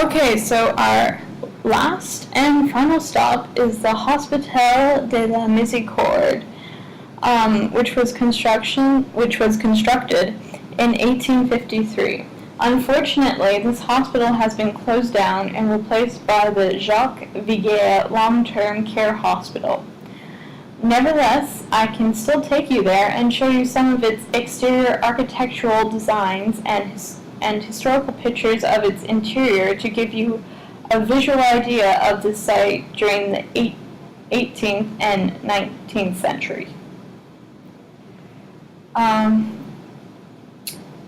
Okay, so our last and final stop is the Hospital de la Miséricorde, which was constructed in 1853. Unfortunately, this hospital has been closed down and replaced by the Jacques Viguier Long-Term Care Hospital. Nevertheless, I can still take you there and show you some of its exterior architectural designs and historical pictures of its interior to give you a visual idea of the site during the 18th and 19th century.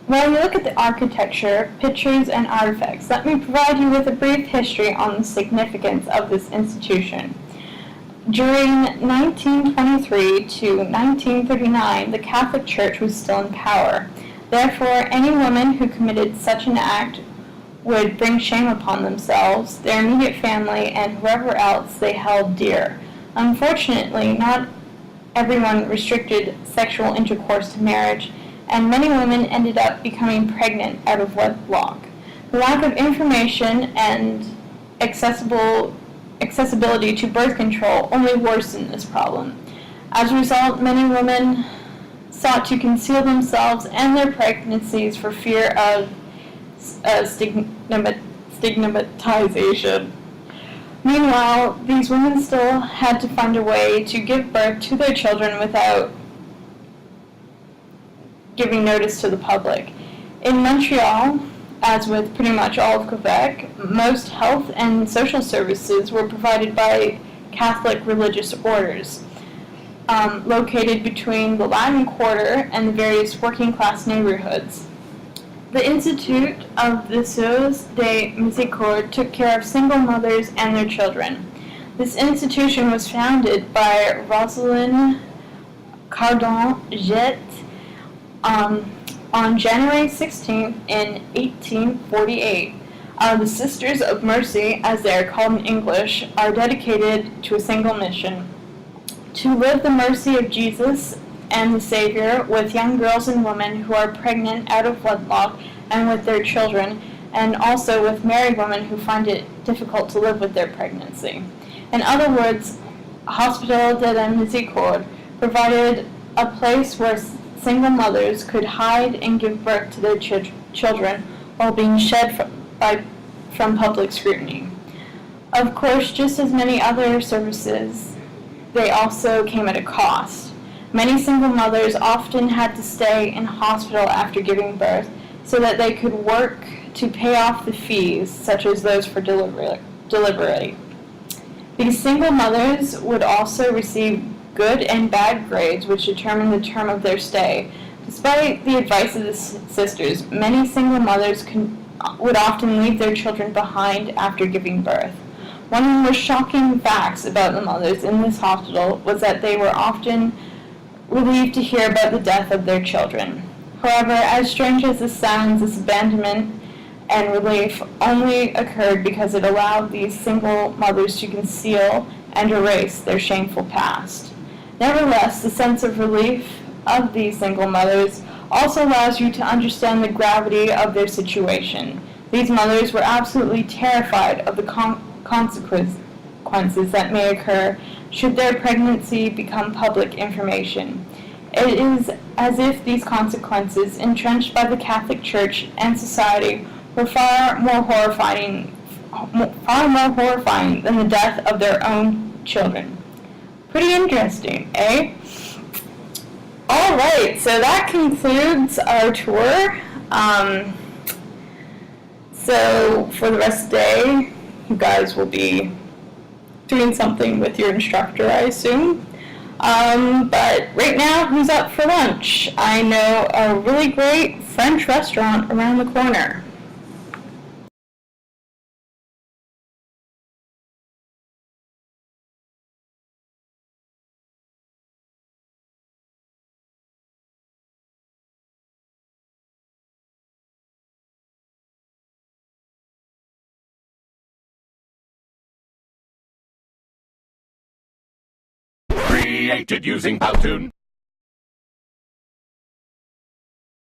While you look at the architecture, pictures, and artifacts, let me provide you with a brief history on the significance of this institution. During 1923 to 1939, the Catholic Church was still in power. Therefore, any woman who committed such an act would bring shame upon themselves, their immediate family, and whoever else they held dear. Unfortunately, not everyone restricted sexual intercourse to marriage, and many women ended up becoming pregnant out of wedlock. The lack of information and accessibility to birth control only worsened this problem. As a result, many women sought to conceal themselves and their pregnancies for fear of stigmatization. Meanwhile, these women still had to find a way to give birth to their children without giving notice to the public. In Montreal, as with pretty much all of Quebec, most health and social services were provided by Catholic religious orders, located between the Latin Quarter and the various working-class neighborhoods. The Institute of the Sœurs de Miséricorde took care of single mothers and their children. This institution was founded by Rosalind Cardon-Jette on January 16th in 1848. The Sisters of Mercy, as they are called in English, are dedicated to a single mission: to live the mercy of Jesus and the Savior with young girls and women who are pregnant out of wedlock and with their children, and also with married women who find it difficult to live with their pregnancy. In other words, Hospital de la Miséricorde provided a place where single mothers could hide and give birth to their children while being shed from public scrutiny. Of course, just as many other services, they also came at a cost. Many single mothers often had to stay in hospital after giving birth so that they could work to pay off the fees, such as those for delivery. These single mothers would also receive good and bad grades, which determined the term of their stay. Despite the advice of the sisters, many single mothers would often leave their children behind after giving birth. One of the most shocking facts about the mothers in this hospital was that they were often relieved to hear about the death of their children. However, as strange as this sounds, this abandonment and relief only occurred because it allowed these single mothers to conceal and erase their shameful past. Nevertheless, the sense of relief of these single mothers also allows you to understand the gravity of their situation. These mothers were absolutely terrified of the consequences that may occur should their pregnancy become public information. It is as if these consequences, entrenched by the Catholic Church and society, were far more horrifying than the death of their own children. Pretty interesting, eh? Alright, so that concludes our tour. So for the rest of the day, you guys will be doing something with your instructor, I assume. But right now, who's up for lunch? I know a really great French restaurant around the corner. Created using Powtoon.